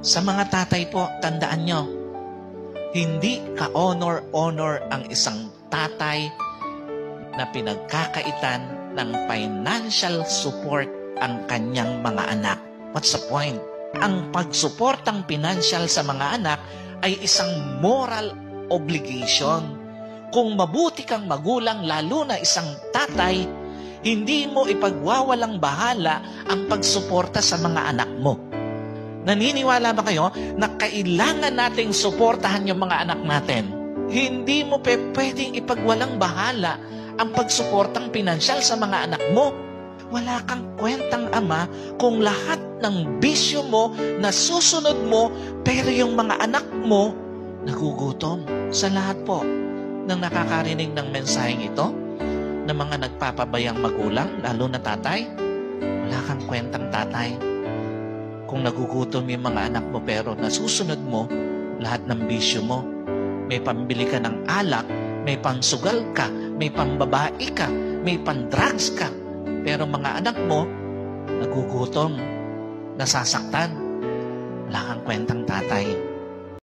Sa mga tatay po, tandaan nyo, hindi ka-honor ang isang tatay na pinagkakaitan ng financial support ang kanyang mga anak. What's the point? Ang pagsuportang financial sa mga anak ay isang moral obligation. Kung mabuti kang magulang, lalo na isang tatay, hindi mo ipagwawalang bahala ang pagsuporta sa mga anak mo. Naniniwala ba kayo na kailangan nating suportahan yung mga anak natin? Hindi mo pwedeng ipagwalang bahala ang pagsuportang pinansyal sa mga anak mo. Wala kang kwentang ama kung lahat ng bisyo mo na susunod mo, pero yung mga anak mo nagugutom. Sa lahat po ng nakakarinig ng mensaheng ito, ng mga nagpapabayang magulang, lalo na tatay, wala kang kwentang tatay. Kung nagugutom yung mga anak mo pero nasusunod mo lahat ng bisyo mo, may pambili ka ng alak, may pansugal ka, may pambabae ka, may pandrugs ka, pero mga anak mo nagugutom, nasasaktan, wala kang kwentang tatay.